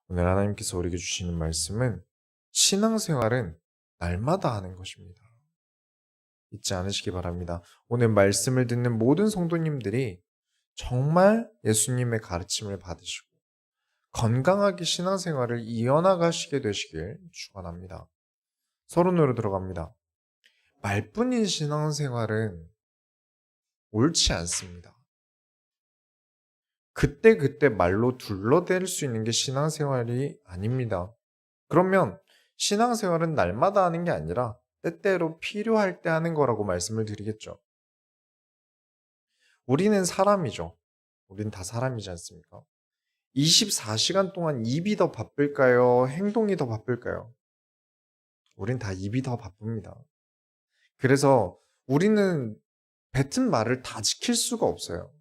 오늘 하나님께서 우리에게 주시는 말씀은 신앙생활은 날마다 하는 것입니다. 잊지 않으시기 바랍니다. 오늘 말씀을 듣는 모든 성도님들이 정말 예수님의 가르침을 받으시고 건강하게 신앙생활을 이어나가시게 되시길 축원합니다. 서론으로 들어갑니다. 말뿐인 신앙생활은 옳지 않습니다. 그때그때 말로 둘러댈 수 있는 게 신앙생활이 아닙니다. 그러면 신앙생활은 날마다 하는 게 아니라 때때로 필요할 때 하는 거라고 말씀을 드리겠죠. 우리는 사람이죠. 우린 다 사람이지 않습니까? 24시간 동안 입이 더 바쁠까요? 행동이 더 바쁠까요? 우린 다 입이 더 바쁩니다. 그래서 우리는 뱉은 말을 다 지킬 수가 없어요.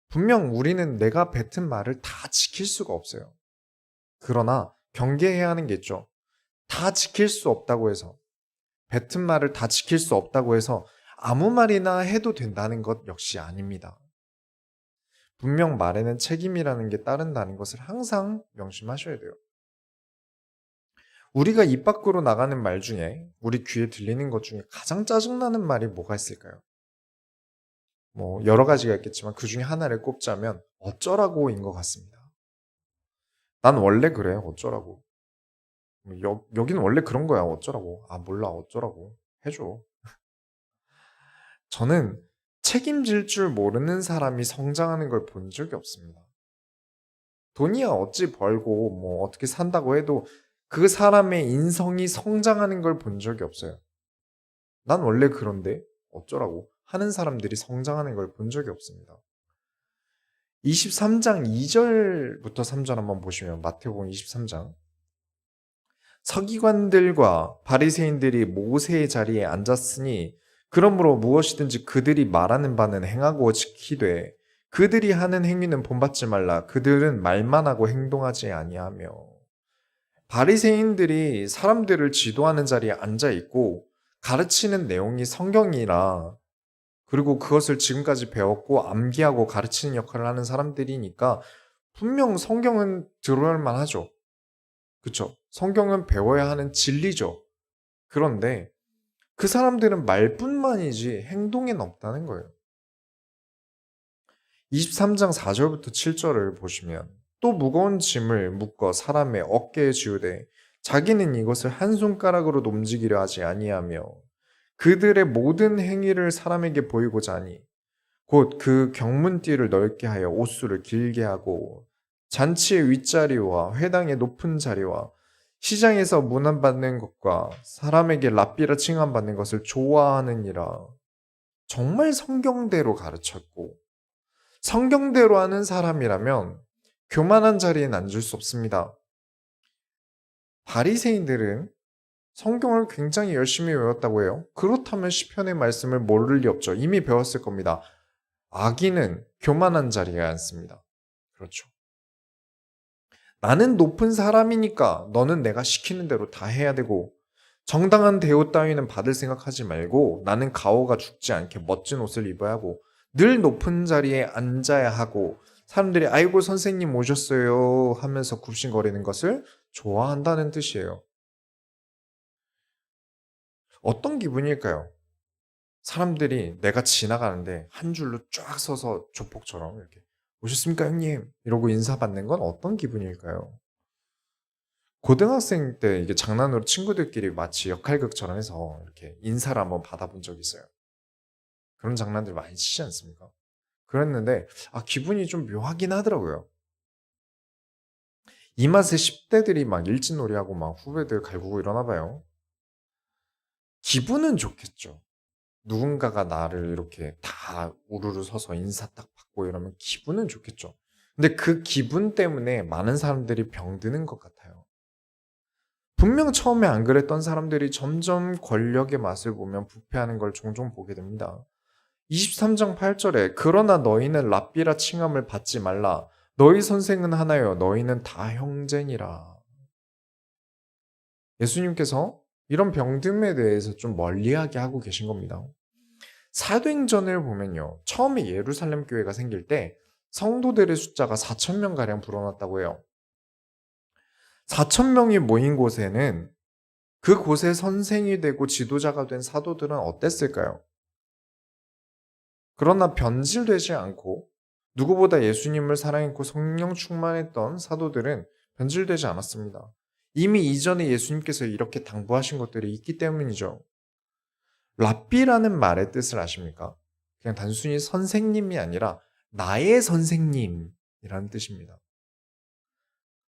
분명 우리는 내가 뱉은 말을 다 지킬 수가 없어요. 그러나 경계해야 하는 게 있죠. 다 지킬 수 없다고 해서, 뱉은 말을 다 지킬 수 없다고 해서 아무 말이나 해도 된다는 것 역시 아닙니다. 분명 말에는 책임이라는 게 따른다는 것을 항상 명심하셔야 돼요. 우리가 입 밖으로 나가는 말 중에, 우리 귀에 들리는 것 중에 가장 짜증나는 말이 뭐가 있을까요? 여러 가지가 있겠지만 그 중에 하나를 꼽자면 어쩌라고인 것 같습니다. 난 원래 그래, 어쩌라고. 여기는 원래 그런 거야, 어쩌라고. 아, 몰라, 어쩌라고. 해줘. 저는 책임질 줄 모르는 사람이 성장하는 걸 본 적이 없습니다. 돈이야 어찌 벌고 어떻게 산다고 해도 그 사람의 인성이 성장하는 걸 본 적이 없어요. 난 원래 그런데 어쩌라고 하는 사람들이 성장하는 걸 본 적이 없습니다. 23장 2절부터 3절 한번 보시면 마태복음 23장 서기관들과 바리새인들이 모세의 자리에 앉았으니 그러므로 무엇이든지 그들이 말하는 바는 행하고 지키되 그들이 하는 행위는 본받지 말라. 그들은 말만 하고 행동하지 아니하며. 바리새인들이 사람들을 지도하는 자리에 앉아 있고 가르치는 내용이 성경이라, 그리고 그것을 지금까지 배웠고 암기하고 가르치는 역할을 하는 사람들이니까 분명 성경은 들어야 만하죠. 그쵸? 성경은 배워야 하는 진리죠. 그런데 그 사람들은 말뿐만이지 행동엔 없다는 거예요. 23장 4절부터 7절을 보시면 또 무거운 짐을 묶어 사람의 어깨에 지우되 자기는 이것을 한 손가락으로 움직이려 하지 아니하며 그들의 모든 행위를 사람에게 보이고자 하니 곧 그 경문띠를 넓게 하여 옷수를 길게 하고 잔치의 윗자리와 회당의 높은 자리와 시장에서 문안받는 것과 사람에게 랍비라 칭함받는 것을 좋아하느니라. 정말 성경대로 가르쳤고 성경대로 하는 사람이라면 교만한 자리엔 앉을 수 없습니다. 바리새인들은 성경을 굉장히 열심히 외웠다고 해요. 그렇다면 시편의 말씀을 모를 리 없죠. 이미 배웠을 겁니다. 악인은 교만한 자리에 앉습니다. 그렇죠. 나는 높은 사람이니까 너는 내가 시키는 대로 다 해야 되고 정당한 대우 따위는 받을 생각하지 말고 나는 가오가 죽지 않게 멋진 옷을 입어야 하고 늘 높은 자리에 앉아야 하고 사람들이 아이고 선생님 오셨어요 하면서 굽신거리는 것을 좋아한다는 뜻이에요. 어떤 기분일까요? 사람들이 내가 지나가는데 한 줄로 쫙 서서 조폭처럼 이렇게 오셨습니까 형님? 이러고 인사받는 건 어떤 기분일까요? 고등학생 때 이게 장난으로 친구들끼리 마치 역할극처럼 해서 이렇게 인사를 한번 받아본 적이 있어요. 그런 장난들 많이 치지 않습니까? 그랬는데 기분이 좀 묘하긴 하더라고요. 이 맛에 10대들이 막 일진놀이하고 막 후배들 갈구고 이러나 봐요. 기분은 좋겠죠. 누군가가 나를 이렇게 다 우르르 서서 인사 딱 받고 이러면 기분은 좋겠죠. 근데 그 기분 때문에 많은 사람들이 병드는 것 같아요. 분명 처음에 안 그랬던 사람들이 점점 권력의 맛을 보면 부패하는 걸 종종 보게 됩니다. 23장 8절에 그러나 너희는 랍비라 칭함을 받지 말라. 너희 선생은 하나요. 너희는 다 형제니라. 예수님께서 이런 병듦에 대해서 좀 멀리하게 하고 계신 겁니다. 사도행전을 보면요. 처음에 예루살렘 교회가 생길 때 성도들의 숫자가 4,000명 가량 불어났다고 해요. 4천 명이 모인 곳에는 그곳의 선생이 되고 지도자가 된 사도들은 어땠을까요? 그러나 변질되지 않고 누구보다 예수님을 사랑했고 성령 충만했던 사도들은 변질되지 않았습니다. 이미 이전에 예수님께서 이렇게 당부하신 것들이 있기 때문이죠. 랍비라는 말의 뜻을 아십니까? 그냥 단순히 선생님이 아니라 나의 선생님이라는 뜻입니다.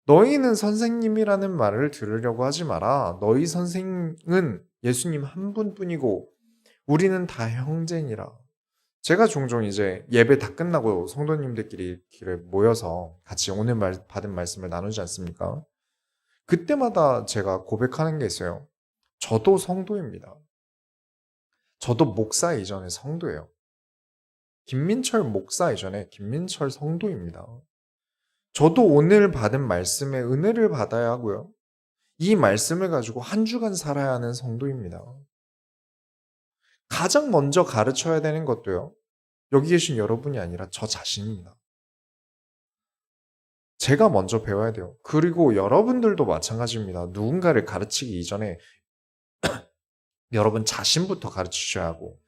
너희는 선생님이라는 말을 들으려고 하지 마라. 너희 선생은 예수님 한 분뿐이고 우리는 다 형제니라. 제가 종종 이제 예배 다 끝나고 성도님들끼리 길에 모여서 같이 오늘 받은 말씀을 나누지 않습니까? 그때마다 제가 고백하는 게 있어요. 저도 성도입니다. 저도 목사 이전에 성도예요. 김민철 목사 이전에 김민철 성도입니다. 저도 오늘 받은 말씀에 은혜를 받아야 하고요. 이 말씀을 가지고 한 주간 살아야 하는 성도입니다. 가장 먼저 가르쳐야 되는 것도요. 여기 계신 여러분이 아니라 저 자신입니다. 제가 먼저 배워야 돼요. 그리고 여러분들도 마찬가지입니다. 누군가를 가르치기 이전에 여러분 자신부터 가르치셔야 하고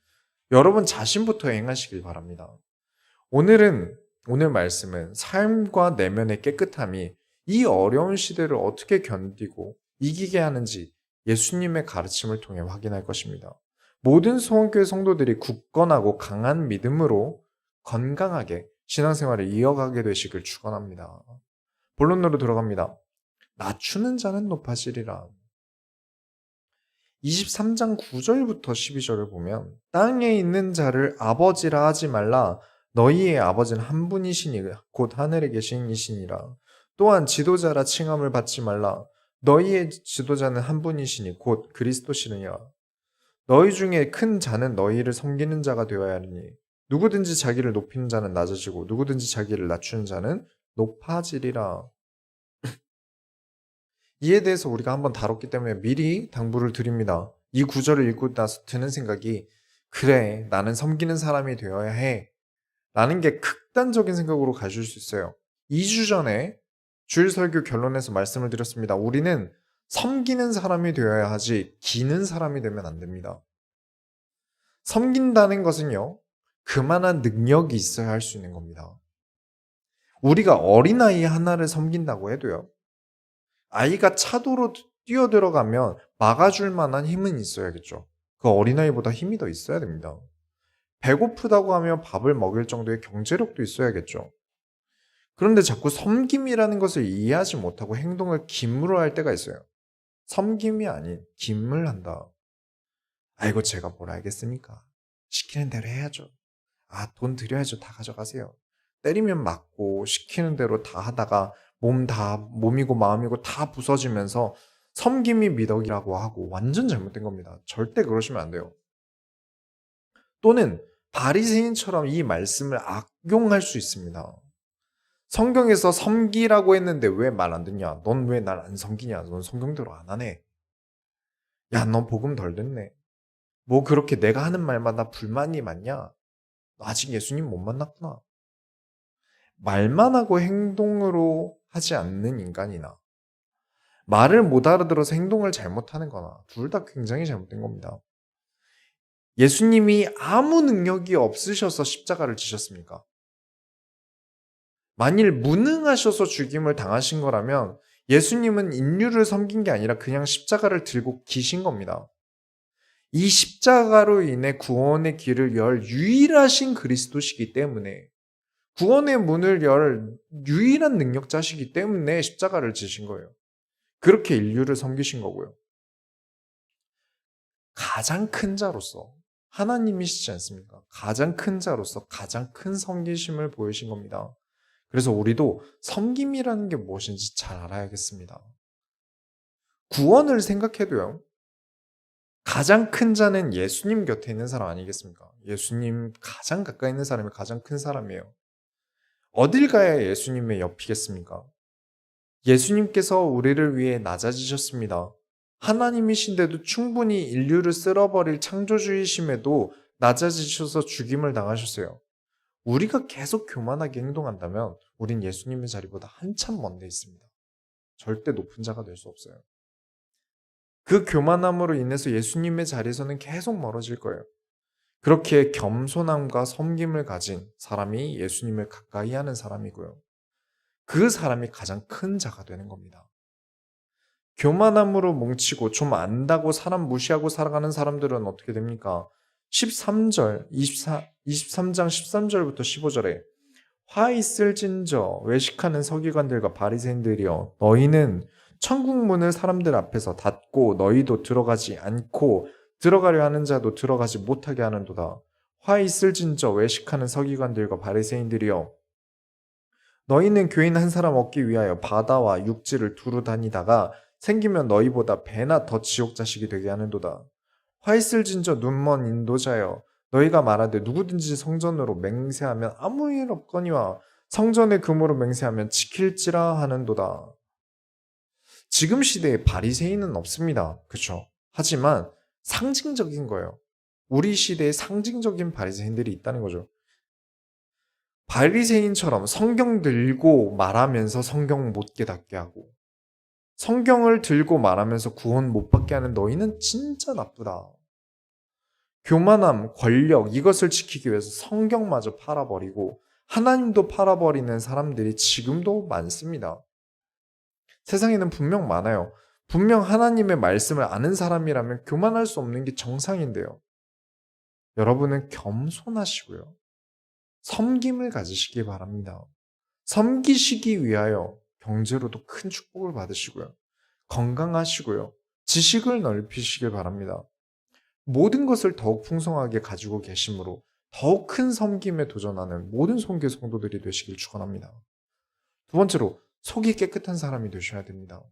여러분 자신부터 행하시길 바랍니다. 오늘 말씀은 삶과 내면의 깨끗함이 이 어려운 시대를 어떻게 견디고 이기게 하는지 예수님의 가르침을 통해 확인할 것입니다. 모든 소원교회 성도들이 굳건하고 강한 믿음으로 건강하게 신앙생활을 이어가게 되시길 축원합니다. 본론으로 들어갑니다. 낮추는 자는 높아지리라. 23장 9절부터 12절을 보면 땅에 있는 자를 아버지라 하지 말라. 너희의 아버지는 한 분이시니 곧 하늘에 계신 이시니라. 또한 지도자라 칭함을 받지 말라. 너희의 지도자는 한 분이시니 곧 그리스도시니라. 너희 중에 큰 자는 너희를 섬기는 자가 되어야 하니 누구든지 자기를 높이는 자는 낮아지고 누구든지 자기를 낮추는 자는 높아지리라. 이에 대해서 우리가 한번 다뤘기 때문에 미리 당부를 드립니다. 이 구절을 읽고 나서 드는 생각이 그래 나는 섬기는 사람이 되어야 해 라는 게 극단적인 생각으로 가실 수 있어요. 2주 전에 주일 설교 결론에서 말씀을 드렸습니다. 우리는 섬기는 사람이 되어야 하지 기는 사람이 되면 안 됩니다. 섬긴다는 것은요. 그만한 능력이 있어야 할 수 있는 겁니다. 우리가 어린아이 하나를 섬긴다고 해도요. 아이가 차도로 뛰어들어가면 막아줄 만한 힘은 있어야겠죠. 그 어린아이보다 힘이 더 있어야 됩니다. 배고프다고 하면 밥을 먹일 정도의 경제력도 있어야겠죠. 그런데 자꾸 섬김이라는 것을 이해하지 못하고 행동을 김으로 할 때가 있어요. 섬김이 아닌 김을 한다. 아이고 제가 뭘 알겠습니까? 시키는 대로 해야죠. 돈 드려야죠. 다 가져가세요. 때리면 맞고 시키는 대로 다 하다가 몸이고 마음이고 다 부서지면서 섬김이 미덕이라고 하고 완전 잘못된 겁니다. 절대 그러시면 안 돼요. 또는 바리새인처럼 이 말씀을 악용할 수 있습니다. 성경에서 섬기라고 했는데 왜 말 안 듣냐? 넌 왜 날 안 섬기냐? 넌 성경대로 안 하네. 야, 너 복음 덜 듣네. 뭐 그렇게 내가 하는 말마다 불만이 많냐? 너 아직 예수님 못 만났구나. 말만 하고 행동으로 하지 않는 인간이나 말을 못 알아들어서 행동을 잘못하는 거나 둘 다 굉장히 잘못된 겁니다. 예수님이 아무 능력이 없으셔서 십자가를 지셨습니까? 만일 무능하셔서 죽임을 당하신 거라면 예수님은 인류를 섬긴 게 아니라 그냥 십자가를 들고 기신 겁니다. 이 십자가로 인해 구원의 길을 열 유일하신 그리스도시기 때문에 구원의 문을 열 유일한 능력자시기 때문에 십자가를 지신 거예요. 그렇게 인류를 섬기신 거고요. 가장 큰 자로서 하나님이시지 않습니까? 가장 큰 자로서 가장 큰 섬기심을 보이신 겁니다. 그래서 우리도 섬김이라는 게 무엇인지 잘 알아야겠습니다. 구원을 생각해도요. 가장 큰 자는 예수님 곁에 있는 사람 아니겠습니까? 예수님 가장 가까이 있는 사람이 가장 큰 사람이에요. 어딜 가야 예수님의 옆이겠습니까? 예수님께서 우리를 위해 낮아지셨습니다. 하나님이신데도 충분히 인류를 쓸어버릴 창조주이심에도 낮아지셔서 죽임을 당하셨어요. 우리가 계속 교만하게 행동한다면 우린 예수님의 자리보다 한참 먼 데 있습니다. 절대 높은 자가 될 수 없어요. 그 교만함으로 인해서 예수님의 자리에서는 계속 멀어질 거예요. 그렇게 겸손함과 섬김을 가진 사람이 예수님을 가까이 하는 사람이고요. 그 사람이 가장 큰 자가 되는 겁니다. 교만함으로 뭉치고 좀 안다고 사람 무시하고 살아가는 사람들은 어떻게 됩니까? 13절, 23장 13절부터 15절에 화 있을진저 외식하는 서기관들과 바리새인들이여 너희는 천국 문을 사람들 앞에서 닫고 너희도 들어가지 않고 들어가려 하는 자도 들어가지 못하게 하는도다. 화 있을진저 외식하는 서기관들과 바리새인들이여 너희는 교인 한 사람 얻기 위하여 바다와 육지를 두루 다니다가 생기면 너희보다 배나 더 지옥 자식이 되게 하는도다. 화 있을진저 눈먼 인도자여 너희가 말하되 누구든지 성전으로 맹세하면 아무 일 없거니와 성전의 금으로 맹세하면 지킬지라 하는도다. 지금 시대에 바리새인은 없습니다. 그렇죠? 하지만 상징적인 거예요. 우리 시대에 상징적인 바리새인들이 있다는 거죠. 바리새인처럼 성경 들고 말하면서 성경 못 깨닫게 하고 성경을 들고 말하면서 구원 못 받게 하는 너희는 진짜 나쁘다. 교만함, 권력 이것을 지키기 위해서 성경마저 팔아버리고 하나님도 팔아버리는 사람들이 지금도 많습니다. 세상에는 분명 많아요. 분명 하나님의 말씀을 아는 사람이라면 교만할 수 없는 게 정상인데요. 여러분은 겸손하시고요. 섬김을 가지시기 바랍니다. 섬기시기 위하여 경제로도 큰 축복을 받으시고요. 건강하시고요. 지식을 넓히시길 바랍니다. 모든 것을 더욱 풍성하게 가지고 계심으로 더욱 큰 섬김에 도전하는 모든 선교 성도들이 되시길 축원합니다. 두 번째로 속이 깨끗한 사람이 되셔야 됩니다.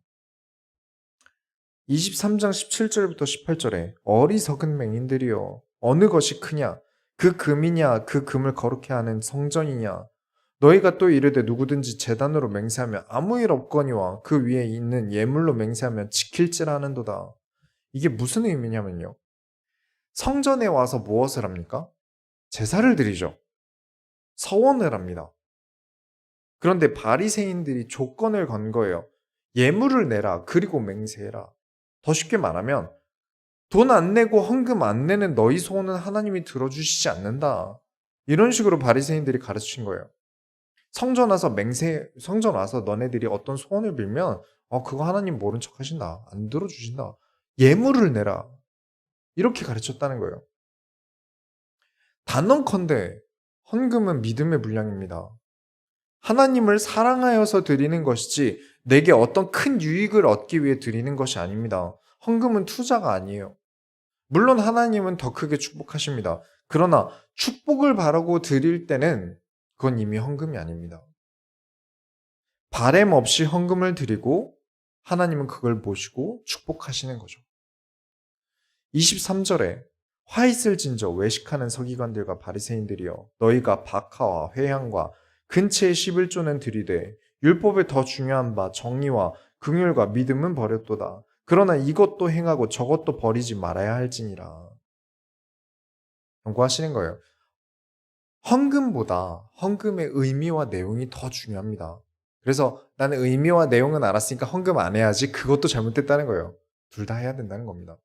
23장 17절부터 18절에 어리석은 맹인들이여 어느 것이 크냐 그 금이냐 그 금을 거룩해 하는 성전이냐 너희가 또 이르되 누구든지 제단으로 맹세하면 아무 일 없거니와 그 위에 있는 예물로 맹세하면 지킬지라 하는도다. 이게 무슨 의미냐면요. 성전에 와서 무엇을 합니까? 제사를 드리죠. 서원을 합니다. 그런데 바리새인들이 조건을 건 거예요. 예물을 내라 그리고 맹세해라. 더 쉽게 말하면 돈 안 내고 헌금 안 내는 너희 소원은 하나님이 들어주시지 않는다. 이런 식으로 바리새인들이 가르친 거예요. 성전 와서 너네들이 어떤 소원을 빌면 그거 하나님 모른 척 하신다. 안 들어주신다. 예물을 내라. 이렇게 가르쳤다는 거예요. 단언컨대 헌금은 믿음의 분량입니다. 하나님을 사랑하여서 드리는 것이지 내게 어떤 큰 유익을 얻기 위해 드리는 것이 아닙니다. 헌금은 투자가 아니에요. 물론 하나님은 더 크게 축복하십니다. 그러나 축복을 바라고 드릴 때는 그건 이미 헌금이 아닙니다. 바램 없이 헌금을 드리고 하나님은 그걸 보시고 축복하시는 거죠. 23절에 화 있을진저 외식하는 서기관들과 바리새인들이여 너희가 박하와 회향과 근처의 11조는 들이되 율법에 더 중요한 바 정의와 긍휼과 믿음은 버렸도다. 그러나 이것도 행하고 저것도 버리지 말아야 할지니라. 경고하시는 거예요. 헌금보다 헌금의 의미와 내용이 더 중요합니다. 그래서 나는 의미와 내용은 알았으니까 헌금 안 해야지 그것도 잘못됐다는 거예요. 둘 다 해야 된다는 겁니다.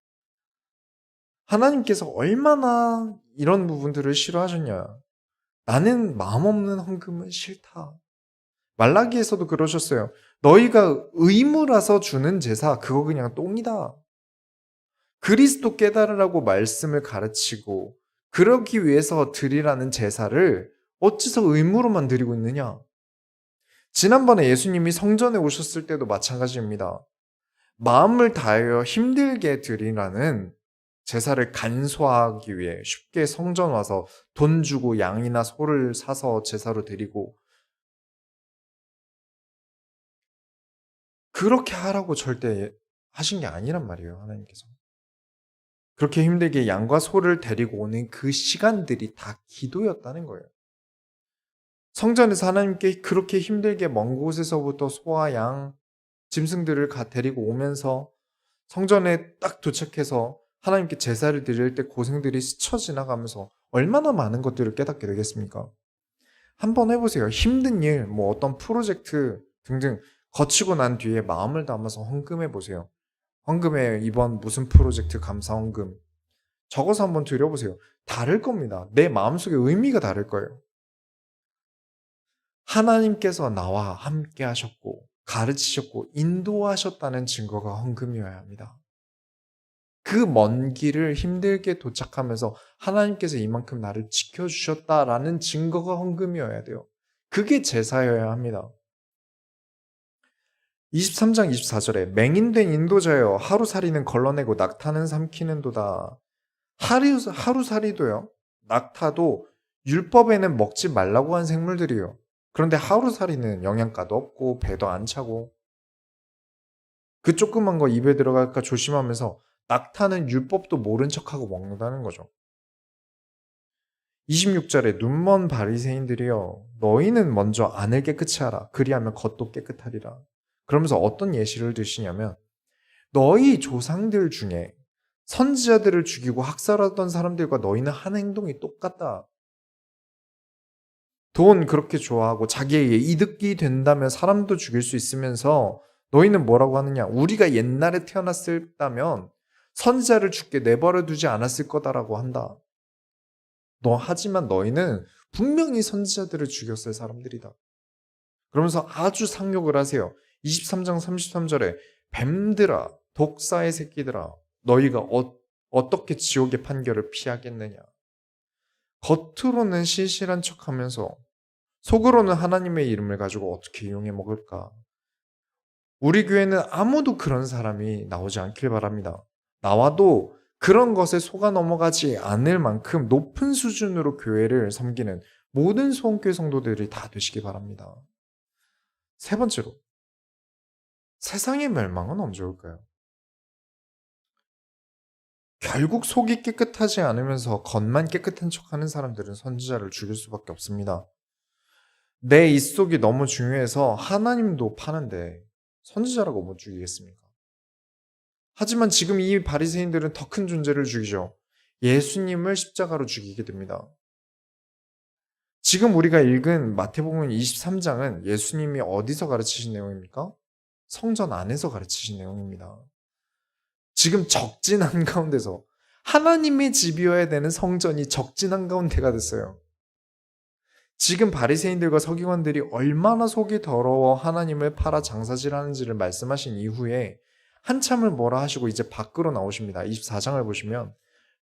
하나님께서 얼마나 이런 부분들을 싫어하셨냐. 나는 마음 없는 헌금은 싫다. 말라기에서도 그러셨어요. 너희가 의무라서 주는 제사 그거 그냥 똥이다. 그리스도 깨달으라고 말씀을 가르치고 그러기 위해서 드리라는 제사를 어째서 의무로만 드리고 있느냐. 지난번에 예수님이 성전에 오셨을 때도 마찬가지입니다. 마음을 다하여 힘들게 드리라는 제사를 간소화하기 위해 쉽게 성전 와서 돈 주고 양이나 소를 사서 제사로 드리고 그렇게 하라고 절대 하신 게 아니란 말이에요. 하나님께서. 그렇게 힘들게 양과 소를 데리고 오는 그 시간들이 다 기도였다는 거예요. 성전에서 하나님께 그렇게 힘들게 먼 곳에서부터 소와 양, 짐승들을 데리고 오면서 성전에 딱 도착해서 하나님께 제사를 드릴 때 고생들이 스쳐 지나가면서 얼마나 많은 것들을 깨닫게 되겠습니까? 한번 해보세요. 힘든 일, 어떤 프로젝트 등등 거치고 난 뒤에 마음을 담아서 헌금해 보세요. 헌금에 이번 무슨 프로젝트 감사 헌금 적어서 한번 드려보세요. 다를 겁니다. 내 마음속에 의미가 다를 거예요. 하나님께서 나와 함께 하셨고 가르치셨고 인도하셨다는 증거가 헌금이어야 합니다. 그 먼 길을 힘들게 도착하면서 하나님께서 이만큼 나를 지켜주셨다라는 증거가 헌금이어야 돼요. 그게 제사여야 합니다. 23장 24절에 맹인된 인도자여 하루살이는 걸러내고 낙타는 삼키는도다. 하루살이도요. 낙타도 율법에는 먹지 말라고 한 생물들이에요. 그런데 하루살이는 영양가도 없고 배도 안 차고 그 조그만 거 입에 들어갈까 조심하면서 낙타는 율법도 모른 척하고 먹는다는 거죠. 26절에 눈먼 바리새인들이여 너희는 먼저 안을 깨끗이 하라. 그리하면 겉도 깨끗하리라. 그러면서 어떤 예시를 드시냐면 너희 조상들 중에 선지자들을 죽이고 학살하던 사람들과 너희는 하는 행동이 똑같다. 돈 그렇게 좋아하고 자기에게 이득이 된다면 사람도 죽일 수 있으면서 너희는 뭐라고 하느냐? 우리가 옛날에 태어났었다면 선지자를 죽게 내버려 두지 않았을 거다라고 한다. 하지만 너희는 분명히 선지자들을 죽였을 사람들이다. 그러면서 아주 상욕을 하세요. 23장 33절에 뱀들아, 독사의 새끼들아, 너희가 어떻게 지옥의 판결을 피하겠느냐? 겉으로는 신실한 척하면서 속으로는 하나님의 이름을 가지고 어떻게 이용해 먹을까? 우리 교회는 아무도 그런 사람이 나오지 않길 바랍니다. 나와도 그런 것에 속아 넘어가지 않을 만큼 높은 수준으로 교회를 섬기는 모든 소원교회 성도들이 다 되시기 바랍니다. 세 번째로, 세상의 멸망은 언제 올까요? 결국 속이 깨끗하지 않으면서 겉만 깨끗한 척하는 사람들은 선지자를 죽일 수밖에 없습니다. 내 입속이 너무 중요해서 하나님도 파는데 선지자라고 못 죽이겠습니까? 하지만 지금 이 바리새인들은 더 큰 존재를 죽이죠. 예수님을 십자가로 죽이게 됩니다. 지금 우리가 읽은 마태복음 23장은 예수님이 어디서 가르치신 내용입니까? 성전 안에서 가르치신 내용입니다. 지금 적진 한가운데서 하나님의 집이어야 되는 성전이 적진 한가운데가 됐어요. 지금 바리새인들과 서기관들이 얼마나 속이 더러워 하나님을 팔아 장사질하는지를 말씀하신 이후에 한참을 뭐라 하시고 이제 밖으로 나오십니다. 24장을 보시면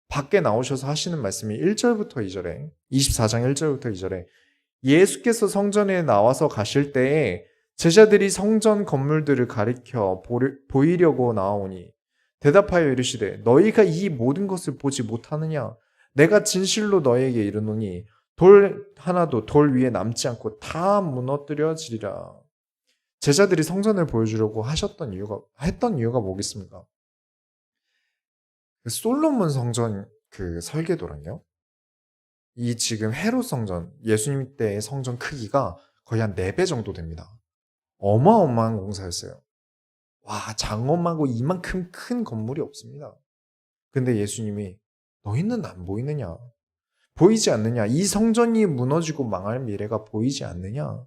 밖에 나오셔서 하시는 말씀이 1절부터 2절에 24장 1절부터 2절에 예수께서 성전에 나와서 가실 때에 제자들이 성전 건물들을 가리켜 보이려고 나오니 대답하여 이르시되 너희가 이 모든 것을 보지 못하느냐? 내가 진실로 너희에게 이르노니 돌 하나도 돌 위에 남지 않고 다 무너뜨려지리라. 제자들이 성전을 보여주려고 했던 이유가 뭐겠습니까? 솔로몬 성전 그 설계도랑요. 이 지금 헤롯 성전, 예수님 때의 성전 크기가 거의 한 4배 정도 됩니다. 어마어마한 공사였어요. 와, 장엄하고 이만큼 큰 건물이 없습니다. 근데 예수님이 너희는 안 보이느냐? 보이지 않느냐? 이 성전이 무너지고 망할 미래가 보이지 않느냐?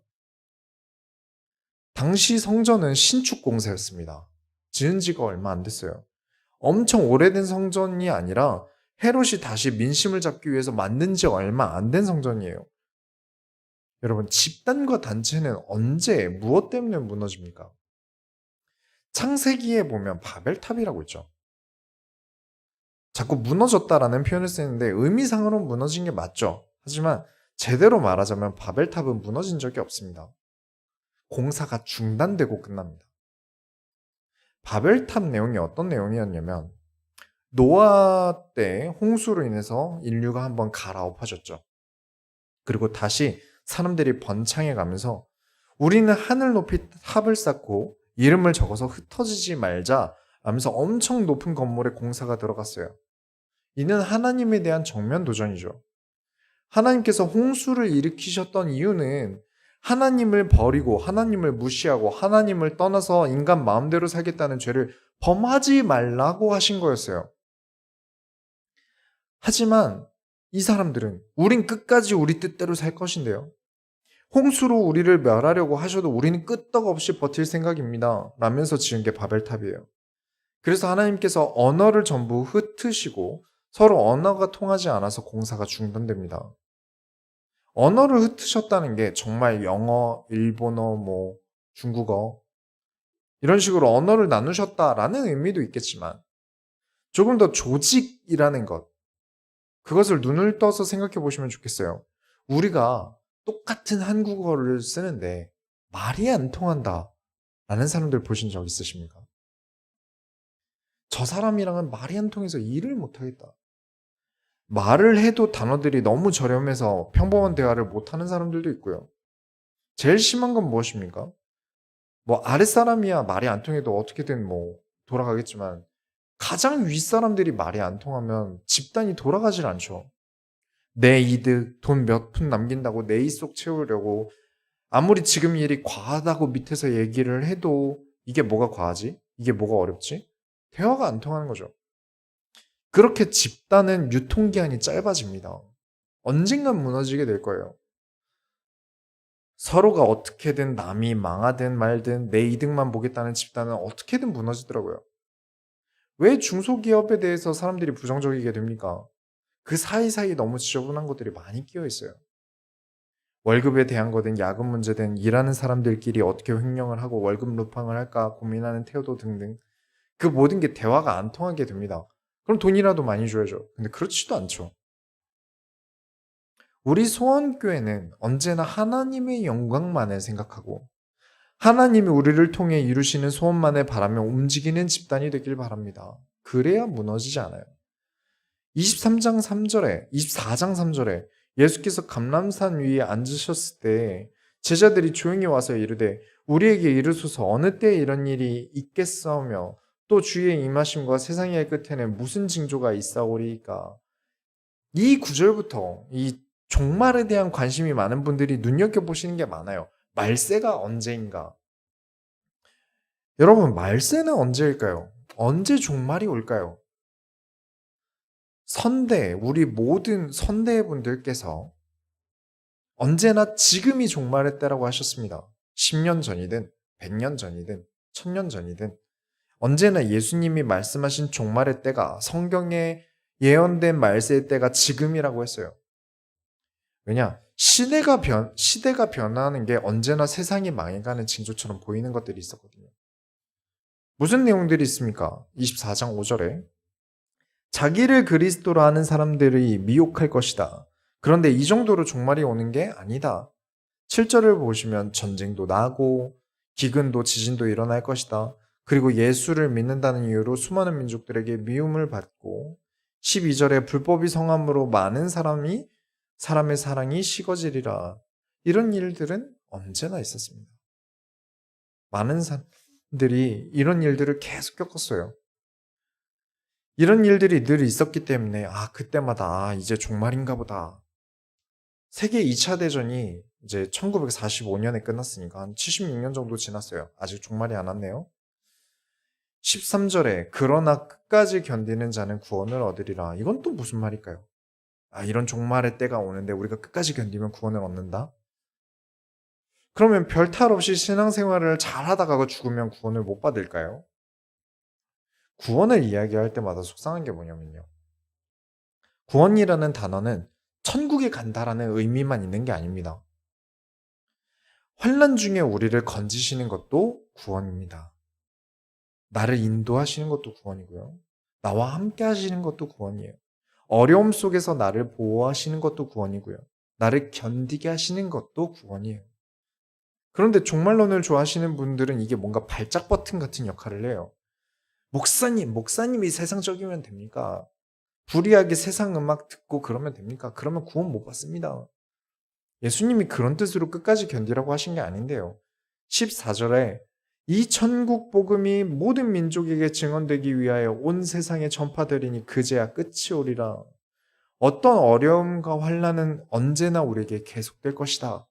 당시 성전은 신축 공사였습니다. 지은 지가 얼마 안 됐어요. 엄청 오래된 성전이 아니라 헤롯이 다시 민심을 잡기 위해서 만든 지 얼마 안 된 성전이에요. 여러분, 집단과 단체는 언제, 무엇 때문에 무너집니까? 창세기에 보면 바벨탑이라고 있죠. 자꾸 무너졌다라는 표현을 쓰는데 의미상으로는 무너진 게 맞죠. 하지만 제대로 말하자면 바벨탑은 무너진 적이 없습니다. 공사가 중단되고 끝납니다. 바벨탑 내용이 어떤 내용이었냐면 노아 때 홍수로 인해서 인류가 한번 갈아엎어졌죠. 그리고 다시 사람들이 번창해 가면서 우리는 하늘 높이 탑을 쌓고 이름을 적어서 흩어지지 말자 하면서 엄청 높은 건물에 공사가 들어갔어요. 이는 하나님에 대한 정면 도전이죠. 하나님께서 홍수를 일으키셨던 이유는 하나님을 버리고 하나님을 무시하고 하나님을 떠나서 인간 마음대로 살겠다는 죄를 범하지 말라고 하신 거였어요. 하지만 이 사람들은 우린 끝까지 우리 뜻대로 살 것인데요. 홍수로 우리를 멸하려고 하셔도 우리는 끄떡없이 버틸 생각입니다. 라면서 지은 게 바벨탑이에요. 그래서 하나님께서 언어를 전부 흩으시고 서로 언어가 통하지 않아서 공사가 중단됩니다. 언어를 흩으셨다는 게 정말 영어, 일본어, 중국어 이런 식으로 언어를 나누셨다라는 의미도 있겠지만 조금 더 조직이라는 것, 그것을 눈을 떠서 생각해 보시면 좋겠어요. 우리가 똑같은 한국어를 쓰는데 말이 안 통한다 라는 사람들 보신 적 있으십니까? 저 사람이랑은 말이 안 통해서 일을 못하겠다. 말을 해도 단어들이 너무 저렴해서 평범한 대화를 못하는 사람들도 있고요. 제일 심한 건 무엇입니까? 아랫사람이야 말이 안 통해도 어떻게든 돌아가겠지만 가장 윗사람들이 말이 안 통하면 집단이 돌아가질 않죠. 내 이득, 돈 몇 푼 남긴다고 내 입속 채우려고 아무리 지금 일이 과하다고 밑에서 얘기를 해도 이게 뭐가 과하지? 이게 뭐가 어렵지? 대화가 안 통하는 거죠. 그렇게 집단은 유통기한이 짧아집니다. 언젠간 무너지게 될 거예요. 서로가 어떻게든 남이 망하든 말든 내 이득만 보겠다는 집단은 어떻게든 무너지더라고요. 왜 중소기업에 대해서 사람들이 부정적이게 됩니까? 그 사이사이 너무 지저분한 것들이 많이 끼어 있어요. 월급에 대한 거든 야근 문제든 일하는 사람들끼리 어떻게 횡령을 하고 월급 루팡을 할까 고민하는 태도 등등 그 모든 게 대화가 안 통하게 됩니다. 그럼 돈이라도 많이 줘야죠. 근데 그렇지도 않죠. 우리 소원교회는 언제나 하나님의 영광만을 생각하고 하나님이 우리를 통해 이루시는 소원만을 바라며 움직이는 집단이 되길 바랍니다. 그래야 무너지지 않아요. 23장 3절에 24장 3절에 예수께서 감람산 위에 앉으셨을 때 제자들이 조용히 와서 이르되 우리에게 이르소서 어느 때에 이런 일이 있겠사오며 또 주의 임하심과 세상의 끝에는 무슨 징조가 있사오리이까. 이 구절부터 이 종말에 대한 관심이 많은 분들이 눈여겨보시는 게 많아요. 말세가 언제인가? 여러분, 말세는 언제일까요? 언제 종말이 올까요? 우리 모든 선대 분들께서 언제나 지금이 종말의 때라고 하셨습니다. 10년 전이든 100년 전이든 1000년 전이든 언제나 예수님이 말씀하신 종말의 때가 성경에 예언된 말세의 때가 지금이라고 했어요. 왜냐? 시대가 변화하는 게 언제나 세상이 망해가는 징조처럼 보이는 것들이 있었거든요. 무슨 내용들이 있습니까? 24장 5절에 자기를 그리스도로 하는 사람들이 미혹할 것이다. 그런데 이 정도로 종말이 오는 게 아니다. 7절을 보시면 전쟁도 나고 기근도 지진도 일어날 것이다. 그리고 예수를 믿는다는 이유로 수많은 민족들에게 미움을 받고 12절에 불법이 성함으로 많은 사람의 사랑이 식어지리라. 이런 일들은 언제나 있었습니다. 많은 사람들이 이런 일들을 계속 겪었어요. 이런 일들이 늘 있었기 때문에 그때마다 이제 종말인가 보다. 세계 2차 대전이 이제 1945년에 끝났으니까 한 76년 정도 지났어요. 아직 종말이 안 왔네요. 13절에 그러나 끝까지 견디는 자는 구원을 얻으리라. 이건 또 무슨 말일까요? 이런 종말의 때가 오는데 우리가 끝까지 견디면 구원을 얻는다? 그러면 별탈 없이 신앙생활을 잘 하다가 죽으면 구원을 못 받을까요? 구원을 이야기할 때마다 속상한 게 뭐냐면요. 구원이라는 단어는 천국에 간다라는 의미만 있는 게 아닙니다. 환난 중에 우리를 건지시는 것도 구원입니다. 나를 인도하시는 것도 구원이고요. 나와 함께 하시는 것도 구원이에요. 어려움 속에서 나를 보호하시는 것도 구원이고요. 나를 견디게 하시는 것도 구원이에요. 그런데 종말론을 좋아하시는 분들은 이게 뭔가 발작 버튼 같은 역할을 해요. 목사님이 세상적이면 됩니까? 불이하게 세상 음악 듣고 그러면 됩니까? 그러면 구원 못 받습니다. 예수님이 그런 뜻으로 끝까지 견디라고 하신 게 아닌데요. 14절에 이 천국 복음이 모든 민족에게 증언되기 위하여 온 세상에 전파되리니 그제야 끝이 오리라. 어떤 어려움과 환난은 언제나 우리에게 계속될 것이다.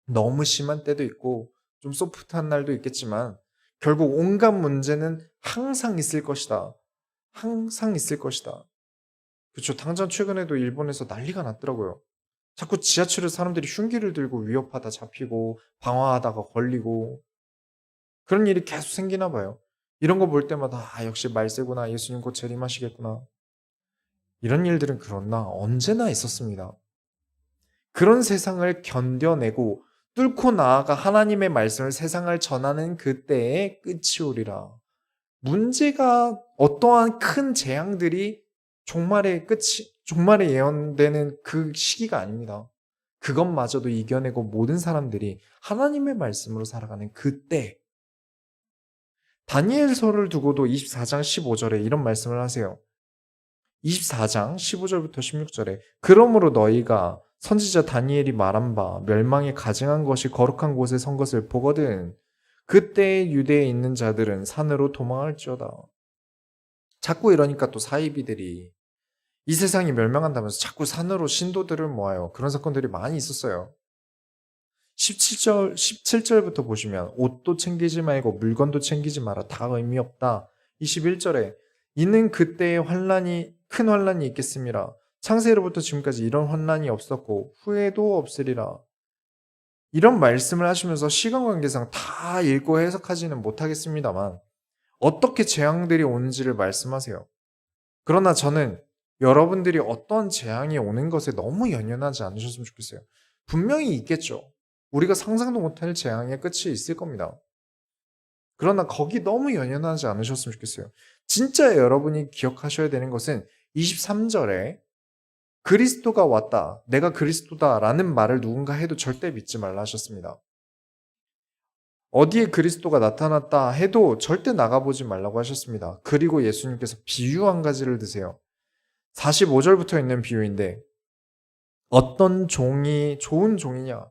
너무 심한 때도 있고 좀 소프트한 날도 있겠지만 결국 온갖 문제는 항상 있을 것이다. 항상 있을 것이다. 그렇죠. 당장 최근에도 일본에서 난리가 났더라고요. 자꾸 지하철에 사람들이 흉기를 들고 위협하다 잡히고 방황하다가 걸리고 그런 일이 계속 생기나 봐요. 이런 거 볼 때마다 역시 말세구나. 예수님 곧 재림하시겠구나. 이런 일들은 그러나 언제나 있었습니다. 그런 세상을 견뎌내고 뚫고 나아가 하나님의 말씀을 세상을 전하는 그때의 끝이 오리라. 문제가 어떠한 큰 재앙들이 종말에 예언되는 그 시기가 아닙니다. 그것마저도 이겨내고 모든 사람들이 하나님의 말씀으로 살아가는 그때, 다니엘서를 두고도 24장 15절에 이런 말씀을 하세요. 24장 15절부터 16절에 그러므로 너희가 선지자 다니엘이 말한 바 멸망에 가증한 것이 거룩한 곳에 선 것을 보거든 그때 유대에 있는 자들은 산으로 도망할지어다. 자꾸 이러니까 또 사이비들이 이 세상이 멸망한다면서 자꾸 산으로 신도들을 모아요. 그런 사건들이 많이 있었어요. 17절부터 보시면 옷도 챙기지 말고 물건도 챙기지 마라. 다 의미 없다. 21절에 이는 그때의 큰 환란이 있겠음이라. 창세로부터 지금까지 이런 환란이 없었고 후에도 없으리라. 이런 말씀을 하시면서 시간 관계상 다 읽고 해석하지는 못하겠습니다만 어떻게 재앙들이 오는지를 말씀하세요. 그러나 저는 여러분들이 어떤 재앙이 오는 것에 너무 연연하지 않으셨으면 좋겠어요. 분명히 있겠죠. 우리가 상상도 못할 재앙의 끝이 있을 겁니다. 그러나 거기 너무 연연하지 않으셨으면 좋겠어요. 진짜 여러분이 기억하셔야 되는 것은 23절에 그리스도가 왔다, 내가 그리스도다 라는 말을 누군가 해도 절대 믿지 말라 하셨습니다. 어디에 그리스도가 나타났다 해도 절대 나가보지 말라고 하셨습니다. 그리고 예수님께서 비유 한 가지를 드세요. 45절부터 있는 비유인데 어떤 종이 좋은 종이냐?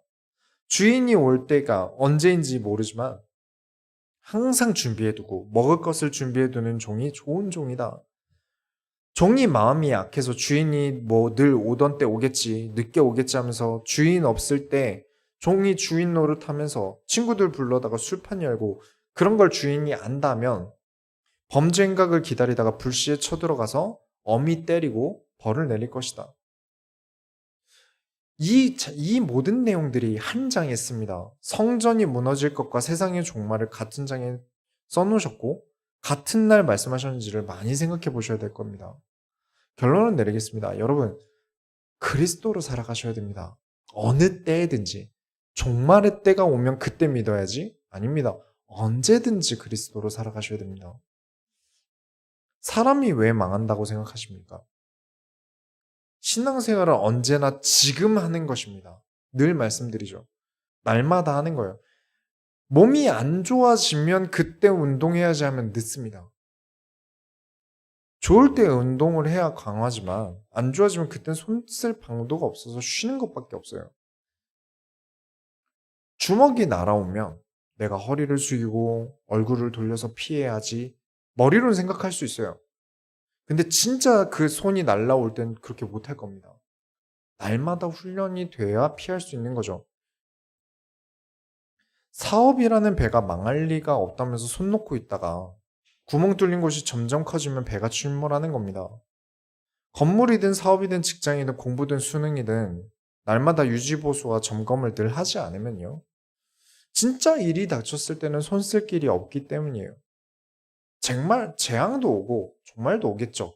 주인이 올 때가 언제인지 모르지만 항상 준비해두고 먹을 것을 준비해두는 종이 좋은 종이다. 종이 마음이 약해서 주인이 뭐 늘 오던 때 오겠지, 늦게 오겠지 하면서 주인 없을 때 종이 주인 노릇하면서 친구들 불러다가 술판 열고 그런 걸 주인이 안다면 범죄 행각을 기다리다가 불시에 쳐들어가서 엄히 때리고 벌을 내릴 것이다. 이 모든 내용들이 한 장에 있습니다. 성전이 무너질 것과 세상의 종말을 같은 장에 써놓으셨고 같은 날 말씀하셨는지를 많이 생각해 보셔야 될 겁니다. 결론을 내리겠습니다. 여러분, 그리스도로 살아가셔야 됩니다. 어느 때든지. 종말의 때가 오면 그때 믿어야지? 아닙니다. 언제든지 그리스도로 살아가셔야 됩니다. 사람이 왜 망한다고 생각하십니까? 신앙생활은 언제나 지금 하는 것입니다. 늘 말씀드리죠. 날마다 하는 거예요. 몸이 안 좋아지면 그때 운동해야지 하면 늦습니다. 좋을 때 운동을 해야 강하지만 안 좋아지면 그땐 손 쓸 방도가 없어서 쉬는 것밖에 없어요. 주먹이 날아오면 내가 허리를 숙이고 얼굴을 돌려서 피해야지 머리로는 생각할 수 있어요. 근데 진짜 그 손이 날아올 땐 그렇게 못할 겁니다. 날마다 훈련이 돼야 피할 수 있는 거죠. 사업이라는 배가 망할 리가 없다면서 손 놓고 있다가 구멍 뚫린 곳이 점점 커지면 배가 출몰하는 겁니다. 건물이든 사업이든 직장이든 공부든 수능이든 날마다 유지보수와 점검을 늘 하지 않으면요. 진짜 일이 닥쳤을 때는 손 쓸 길이 없기 때문이에요. 정말 재앙도 오고 종말도 오겠죠.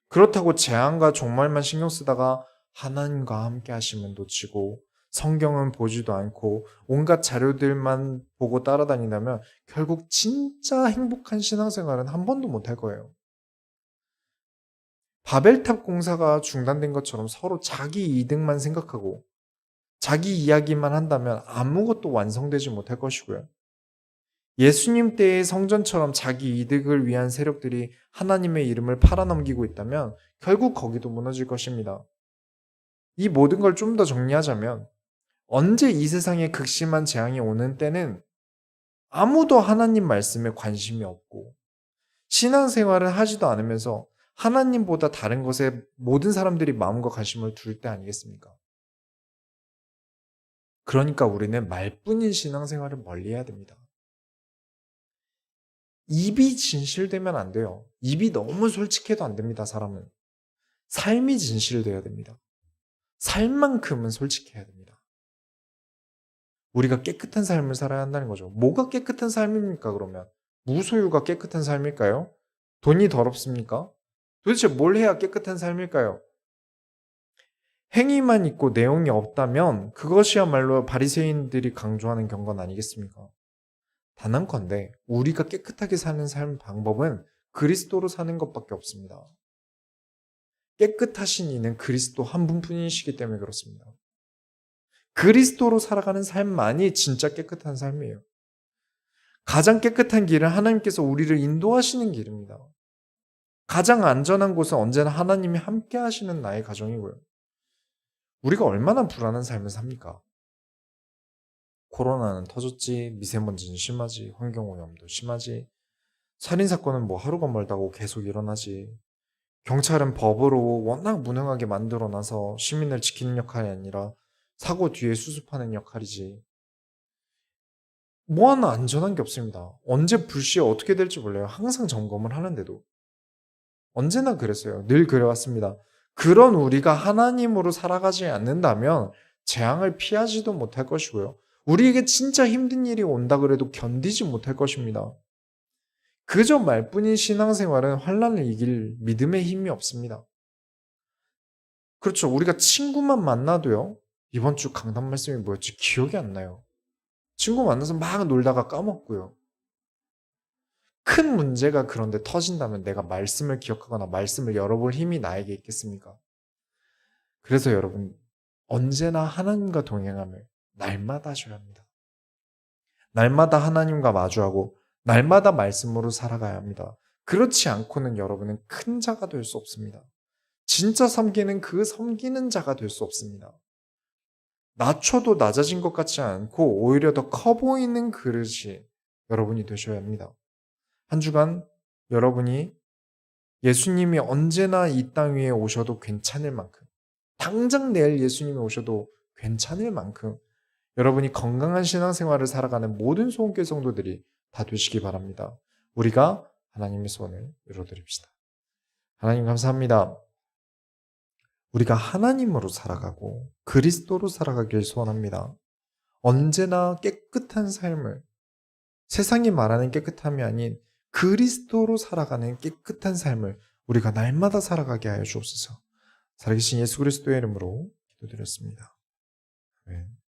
그렇다고 재앙과 종말만 신경 쓰다가 하나님과 함께 하시면 놓치고 성경은 보지도 않고 온갖 자료들만 보고 따라다닌다면 결국 진짜 행복한 신앙생활은 한 번도 못할 거예요. 바벨탑 공사가 중단된 것처럼 서로 자기 이득만 생각하고 자기 이야기만 한다면 아무것도 완성되지 못할 것이고요. 예수님 때의 성전처럼 자기 이득을 위한 세력들이 하나님의 이름을 팔아넘기고 있다면 결국 거기도 무너질 것입니다. 이 모든 걸 좀 더 정리하자면 언제 이 세상에 극심한 재앙이 오는 때는 아무도 하나님 말씀에 관심이 없고 신앙생활을 하지도 않으면서 하나님보다 다른 것에 모든 사람들이 마음과 관심을 둘 때 아니겠습니까? 그러니까 우리는 말뿐인 신앙생활을 멀리해야 됩니다. 입이 진실되면 안 돼요. 입이 너무 솔직해도 안 됩니다, 사람은. 삶이 진실돼야 됩니다. 살만큼은 솔직해야 됩니다. 우리가 깨끗한 삶을 살아야 한다는 거죠. 뭐가 깨끗한 삶입니까, 그러면? 무소유가 깨끗한 삶일까요? 돈이 더럽습니까? 도대체 뭘 해야 깨끗한 삶일까요? 행위만 있고 내용이 없다면 그것이야말로 바리새인들이 강조하는 경건 아니겠습니까? 단언컨대 우리가 깨끗하게 사는 삶 방법은 그리스도로 사는 것밖에 없습니다. 깨끗하신 이는 그리스도 한 분뿐이시기 때문에 그렇습니다. 그리스도로 살아가는 삶만이 진짜 깨끗한 삶이에요. 가장 깨끗한 길은 하나님께서 우리를 인도하시는 길입니다. 가장 안전한 곳은 언제나 하나님이 함께 하시는 나의 가정이고요. 우리가 얼마나 불안한 삶을 삽니까? 코로나는 터졌지, 미세먼지는 심하지, 환경오염도 심하지, 살인사건은 뭐 하루가 멀다고 계속 일어나지, 경찰은 법으로 워낙 무능하게 만들어놔서 시민을 지키는 역할이 아니라 사고 뒤에 수습하는 역할이지. 뭐 하나 안전한 게 없습니다. 언제 불시에 어떻게 될지 몰라요. 항상 점검을 하는데도. 언제나 그랬어요. 늘 그래왔습니다. 그런 우리가 하나님으로 살아가지 않는다면 재앙을 피하지도 못할 것이고요. 우리에게 진짜 힘든 일이 온다 그래도 견디지 못할 것입니다. 그저 말뿐인 신앙생활은 환난을 이길 믿음의 힘이 없습니다. 그렇죠. 우리가 친구만 만나도요. 이번 주 강단 말씀이 뭐였지? 기억이 안 나요. 친구 만나서 막 놀다가 까먹고요. 큰 문제가 그런데 터진다면 내가 말씀을 기억하거나 말씀을 열어볼 힘이 나에게 있겠습니까? 그래서 여러분, 언제나 하나님과 동행함을 날마다 하셔야 합니다. 날마다 하나님과 마주하고 날마다 말씀으로 살아가야 합니다. 그렇지 않고는 여러분은 큰 자가 될 수 없습니다. 진짜 섬기는 그 섬기는 자가 될 수 없습니다. 낮춰도 낮아진 것 같지 않고 오히려 더 커 보이는 그릇이 여러분이 되셔야 합니다. 한 주간 여러분이 예수님이 언제나 이 땅 위에 오셔도 괜찮을 만큼, 당장 내일 예수님이 오셔도 괜찮을 만큼 여러분이 건강한 신앙생활을 살아가는 모든 소원교회 성도들이 다 되시기 바랍니다. 우리가 하나님의 소원을 이루어드립시다. 하나님 감사합니다. 우리가 하나님으로 살아가고 그리스도로 살아가길 소원합니다. 언제나 깨끗한 삶을, 세상이 말하는 깨끗함이 아닌 그리스도로 살아가는 깨끗한 삶을 우리가 날마다 살아가게 하여 주옵소서. 살아계신 예수 그리스도의 이름으로 기도드렸습니다. 아멘.